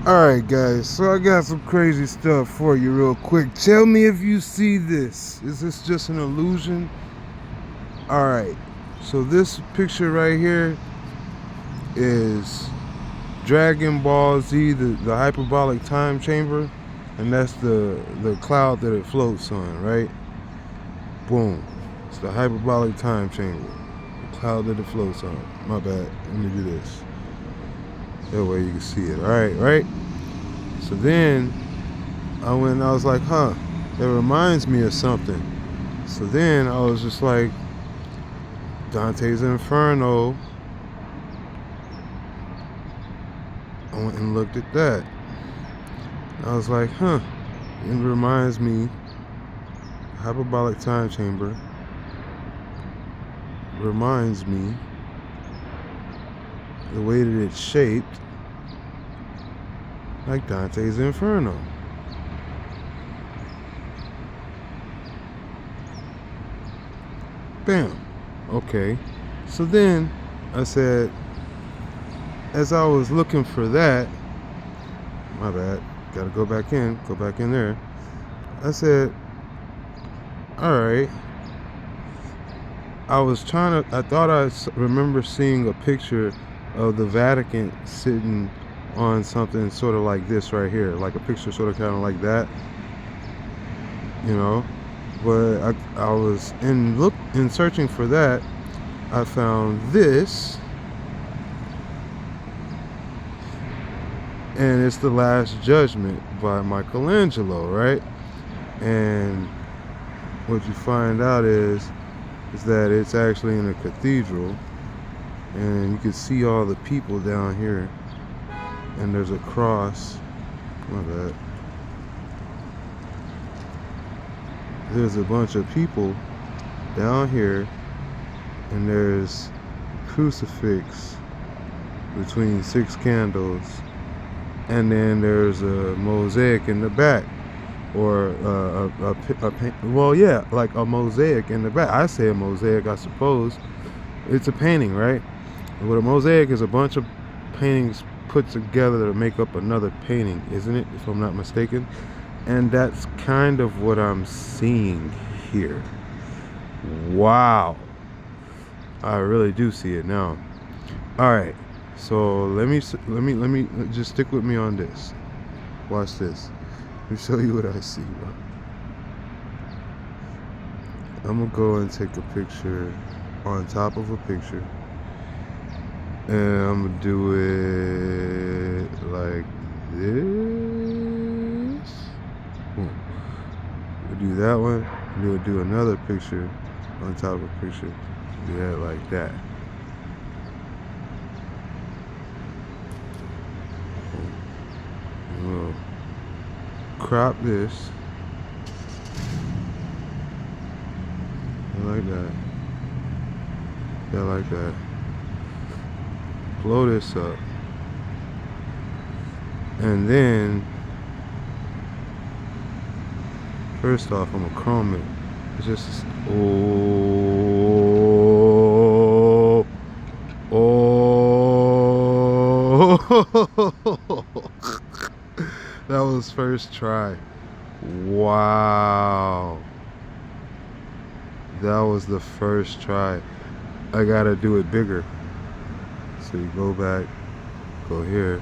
Alright guys, so I got some crazy stuff for you real quick. Tell me if you see this. Is this just an illusion? Alright, so this picture right here is Dragon Ball Z, the Hyperbolic Time Chamber. And that's the cloud that it floats on, right? Boom. It's the Hyperbolic Time Chamber. The cloud that it floats on. My bad. Let me do this. That way you can see it. Alright, right? So then I went and I was like, huh, that reminds me of something. So then I was just like, Dante's Inferno. I went and looked at that. I was like, huh, it reminds me, Hyperbolic Time Chamber reminds me the way that it's shaped like Dante's Inferno. Bam. Okay. So then I said, as I was looking for that, my bad, gotta go back in there. I said, alright. I thought I remember seeing a picture of the Vatican sitting on something sort of like this right here, like a picture sort of kind of like that, you know. But I was in searching for that, I found this, and it's The Last Judgment by Michelangelo, right? And what you find out is that it's actually in a cathedral, and you can see all the people down here, and there's a cross. My bad. There's a bunch of people down here, and there's a crucifix between 6 candles, and then there's a mosaic in the back, or like a mosaic in the back. I say a mosaic, I suppose. It's a painting, right? What a mosaic is, a bunch of paintings put together to make up another painting, isn't it, if I'm not mistaken? And that's kind of what I'm seeing here. Wow, I really do see it now. All right, so let me just stick with me on this. Watch this. Let me show you what I see, bro. I'm gonna go and take a picture on top of a picture, and I'm gonna do it like this. We'll do that one, and we'll do another picture on top of a picture. Do that like that. And we'll crop this. Like that. Yeah, like that. Blow this up. And then, first off, I'm gonna chrome it. It's just, that was first try. Wow. That was the first try. I gotta do it bigger. So you go back, go here.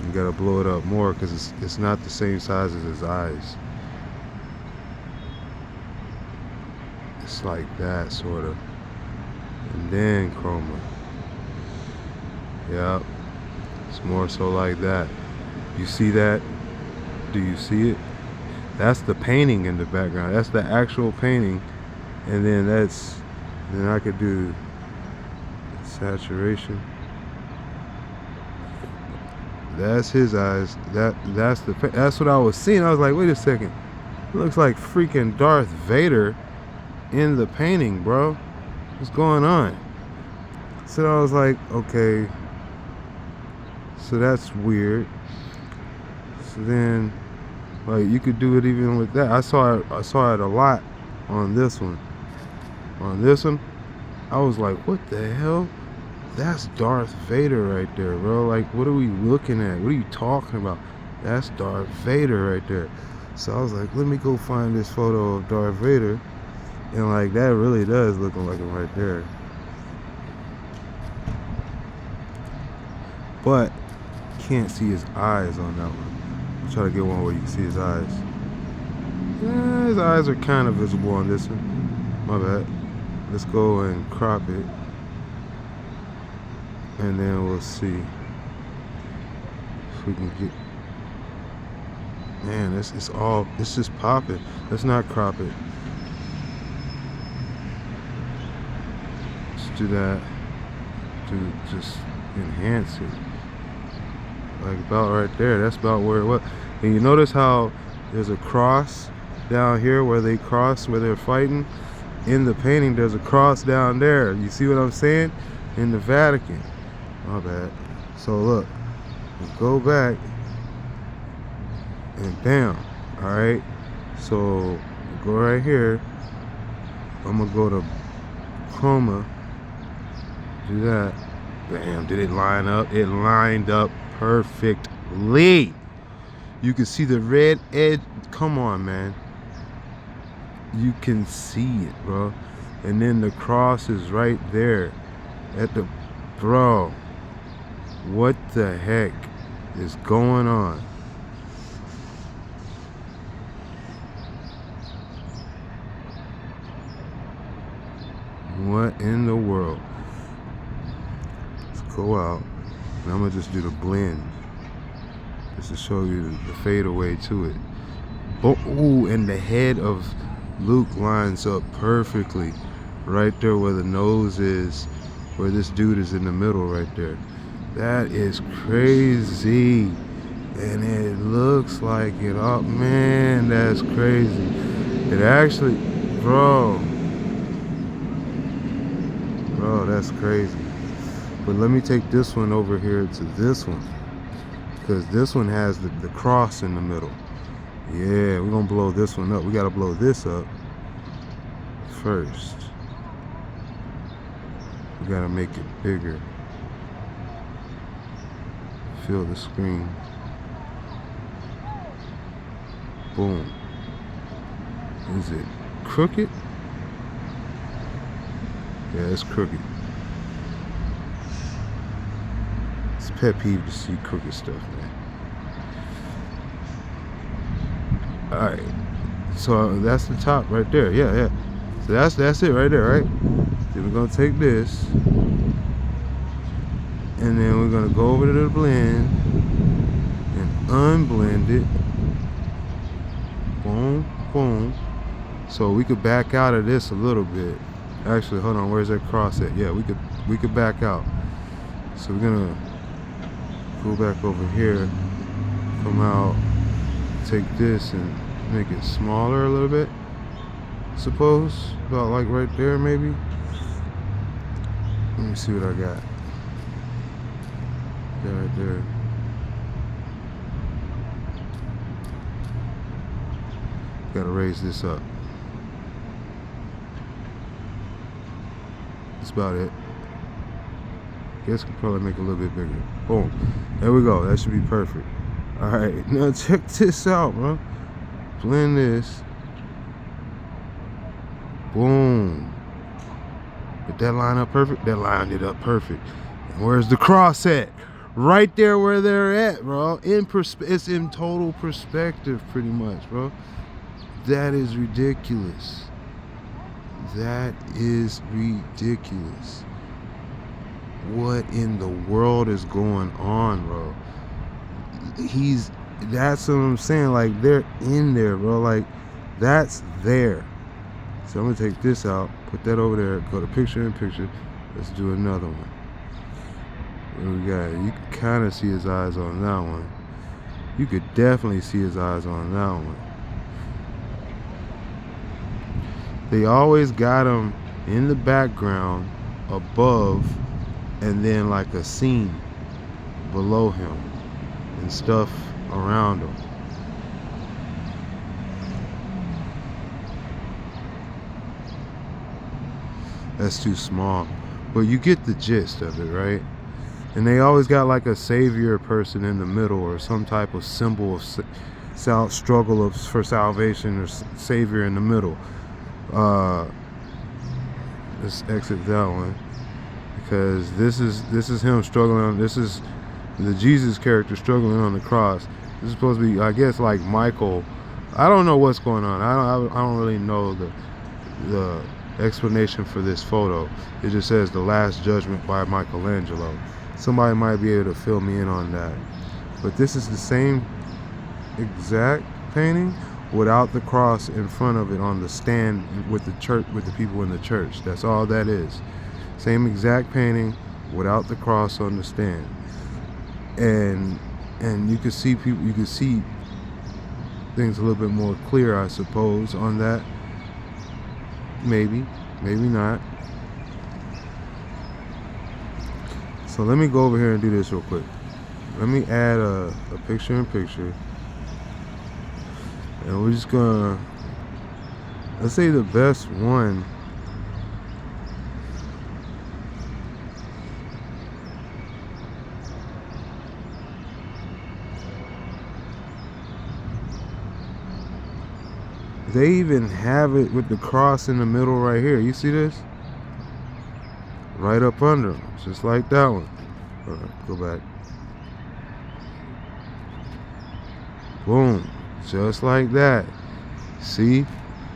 You gotta blow it up more because it's not the same size as his eyes. It's like that, sort of. And then chroma. Yep. It's more so like that. You see that? Do you see it? That's the painting in the background. That's the actual painting. And then then I could do saturation. That's his eyes. That's what I was seeing. I was like, wait a second. It looks like freaking Darth Vader in the painting, bro. What's going on? So I was like, okay. So that's weird. So then, like, you could do it even with that. I saw it a lot on this one. On this one, I was like, what the hell? That's Darth Vader right there, bro. Like, what are we looking at? What are you talking about? That's Darth Vader right there. So I was like, let me go find this photo of Darth Vader. And like, that really does look like him right there. But can't see his eyes on that one. I'll try to get one where you can see his eyes. Yeah, his eyes are kind of visible on this one. My bad. Let's go and crop it. And then we'll see if we can get. Man, it's just popping. Let's not crop it. Let's do that to just enhance it. Like about right there. That's about where it was. And you notice how there's a cross down here where they cross, where they're fighting. In the painting, there's a cross down there. You see what I'm saying? In the Vatican. My bad. So look, go back and bam. Alright, so go right here. I'm gonna go to chroma, do that. Bam, did it line up? It lined up perfectly. You can see the red edge. Come on, man, you can see it, bro. And then the cross is right there at the, bro, what the heck is going on? What in the world? Let's go out, and I'm gonna just do the blend, just to show you the fade away to it. Oh, ooh, and the head of Luke lines up perfectly right there where the nose is, where this dude is in the middle right there. That is crazy. And it looks like it. Oh man, that's crazy. It actually, bro, that's crazy. But let me take this one over here to this one, because this one has the cross in the middle. Yeah, we're gonna blow this one up. We gotta blow this up first. We gotta make it bigger. Fill the screen. Boom. Is it crooked? Yeah, it's crooked. It's a pet peeve to see crooked stuff, man. Alright. So that's the top right there. Yeah. So that's it right there, right? Then we're gonna take this, and then we're gonna go over to the blend and unblend it. Boom, boom. So we could back out of this a little bit. Actually, hold on, where's that cross at? Yeah, we could back out. So we're gonna go back over here, come out, take this and make it smaller a little bit. Suppose about like right there, maybe. Let me see what I got. Yeah, right there. Gotta raise this up. That's about it. Guess we can probably make it a little bit bigger. Boom. There we go. That should be perfect. Alright, now check this out, bro. Blend this. Boom. Did that line up perfect? That lined it up perfect. And where's the cross at? Right there where they're at, bro. It's in total perspective, pretty much, bro. That is ridiculous. That is ridiculous. What in the world is going on, bro? That's what I'm saying. Like, they're in there, bro. Like, that's there. So I'm gonna take this out, put that over there, go to picture in picture. Let's do another one. What do we got? You can kind of see his eyes on that one. You could definitely see his eyes on that one. They always got him in the background, above, and then like a scene below him and stuff around him. That's too small. but you get the gist of it, right? And they always got like a savior person in the middle, or some type of symbol of struggle for salvation, or savior in the middle. Let's exit that one, because this is him struggling. This is the Jesus character struggling on the cross. This is supposed to be, I guess, like Michael. I don't know what's going on. I don't really know the explanation for this photo. It just says The Last Judgment by Michelangelo. Somebody might be able to fill me in on that. But this is the same exact painting without the cross in front of it on the stand with the church, with the people in the church. That's all that is. Same exact painting without the cross on the stand. And you can see people, you can see things a little bit more clear, I suppose, on that. Maybe not. So let me go over here and do this real quick. Let me add a picture-in-picture, and we're just gonna, let's say the best one. They even have it with the cross in the middle right here. You see this? Right up under them, just like that one. All right, go back. Boom, just like that. See?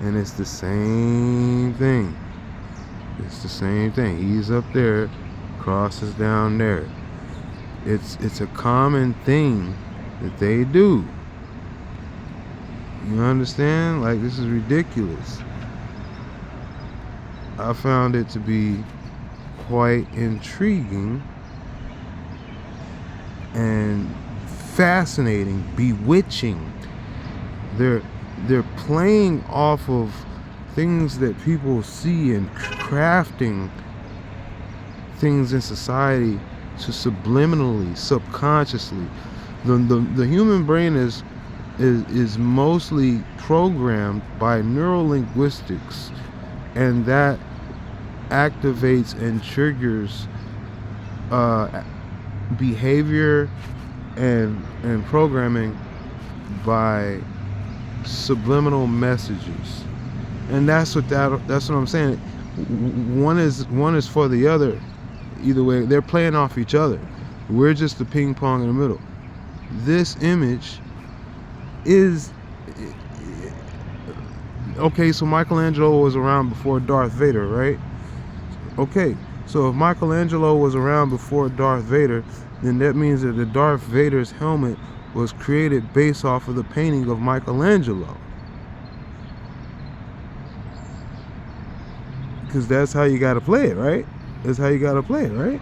And it's the same thing. It's the same thing. He's up there, cross is down there. It's a common thing that they do. You understand? Like, this is ridiculous. I found it to be quite intriguing and fascinating, bewitching. They're playing off of things that people see and crafting things in society to subliminally, subconsciously. The human brain is mostly programmed by neurolinguistics, and that activates and triggers behavior and programming by subliminal messages. And that's what I'm saying. One is for the other. Either way, they're playing off each other. We're just the ping pong in the middle. This image is okay. So Michelangelo was around before Darth Vader, right? Okay, so if Michelangelo was around before Darth Vader, then that means that the Darth Vader's helmet was created based off of the painting of Michelangelo, because that's how you got to play it, right? That's how you got to play it, right?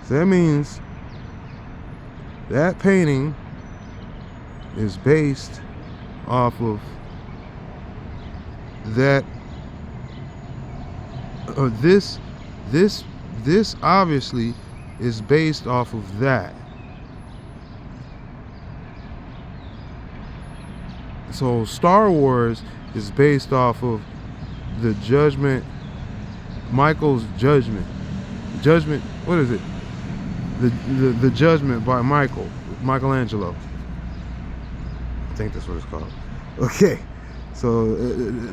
So that means that painting is based off of that. This obviously is based off of that. So Star Wars is based off of the judgment, Michael's judgment. What is it? The judgment by Michelangelo. I think that's what it's called. Okay, so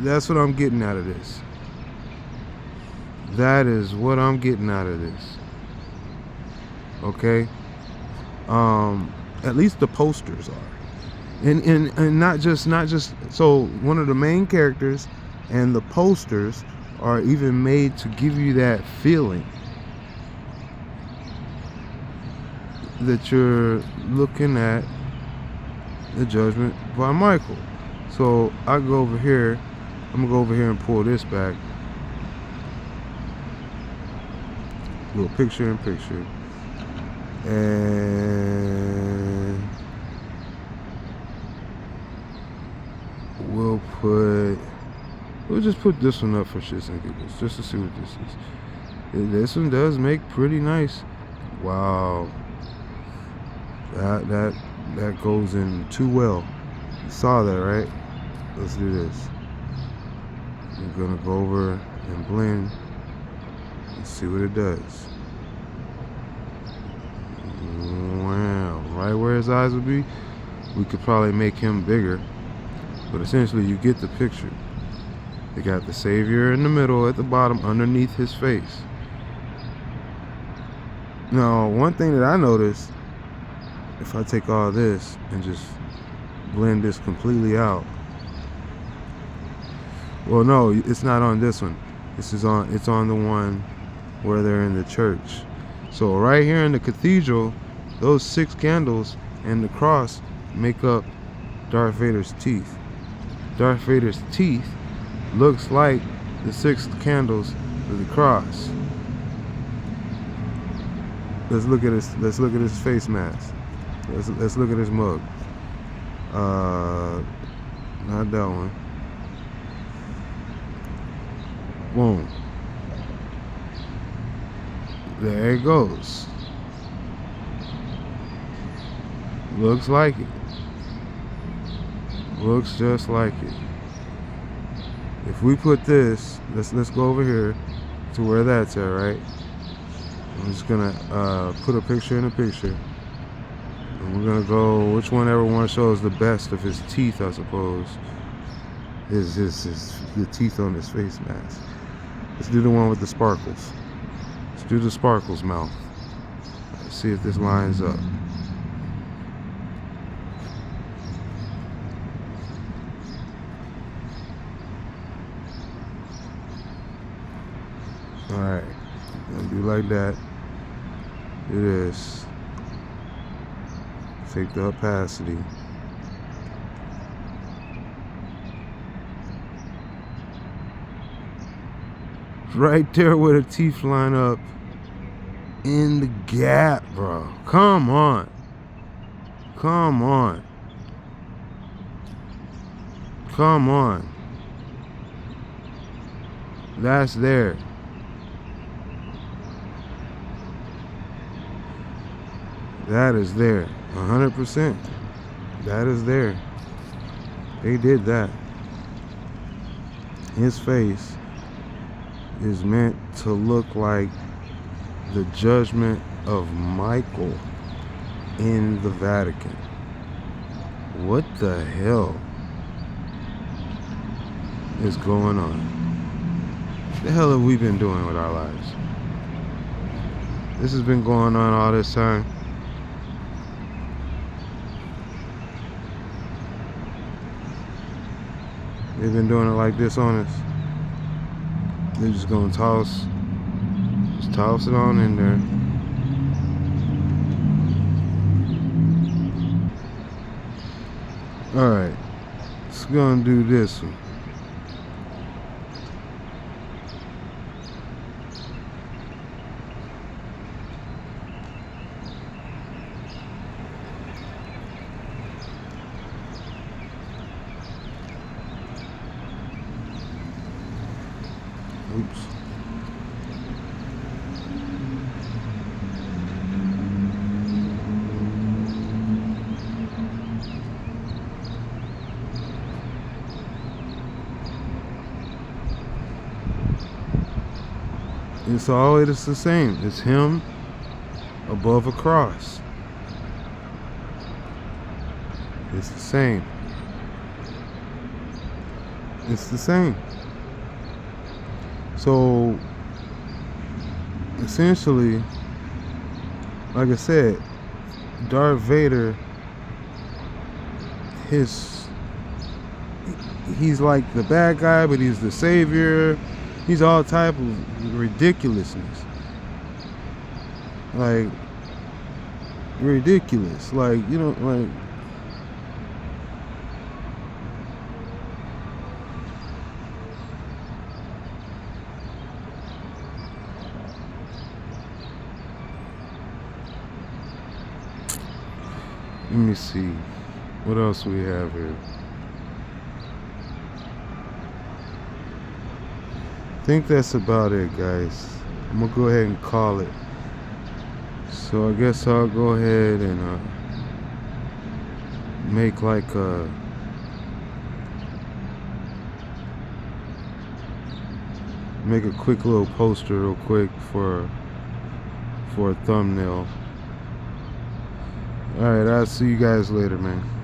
that's what I'm getting out of this. That is what I'm getting out of this. Okay, at least the posters are, and not just. So one of the main characters and the posters are even made to give you that feeling that you're looking at the judgment by Michael. So I go over here. I'm gonna go over here and pull this back. Little picture-in-picture, and we'll just put this one up for shits and giggles, just to see what this is. This one does make pretty nice. Wow, that goes in too well. You saw that, right? Let's do this. I'm gonna go over and blend. Let's see what it does. Wow, right where his eyes would be, we could probably make him bigger. But essentially, you get the picture. They got the Savior in the middle at the bottom underneath his face. Now, one thing that I noticed, if I take all this and just blend this completely out. Well, no, it's not on this one. It's on the one where they're in the church. So right here in the cathedral, those 6 candles and the cross make up Darth Vader's teeth. Darth Vader's teeth looks like the 6 candles of the cross. Let's look at his face mask. Let's look at his mug. Not that one. Boom. There it goes. Looks like it. Looks just like it. If we put this, let's go over here to where that's at, right? I'm just gonna put a picture in a picture. And we're gonna go which one everyone shows the best of his teeth, I suppose. The teeth on his face mask. Let's do the one with the sparkles. Let's do the sparkles mouth. Let's see if this lines up. Alright, gonna do like that. Do this. Take the opacity. Right there where the teeth line up in the gap, bro. Come on. Come on. Come on. That's there. That is there. 100%. That is there. They did that. His face is meant to look like the judgment of Michael in the Vatican. What the hell is going on? What the hell have we been doing with our lives? This has been going on all this time. They've been doing it like this on us. They're just gonna toss it on in there. Alright, let's go and do this one. Oops. It's always the same. It's him above a cross. It's the same. It's the same. So essentially, like I said, Darth Vader, he's like the bad guy, but he's the savior. He's all type of ridiculousness. Like, ridiculous. Like, you know, like, let me see. What else we have here? I think that's about it, guys. I'm gonna go ahead and call it. So I guess I'll go ahead and make like make a quick little poster real quick for a thumbnail. Alright, I'll see you guys later, man.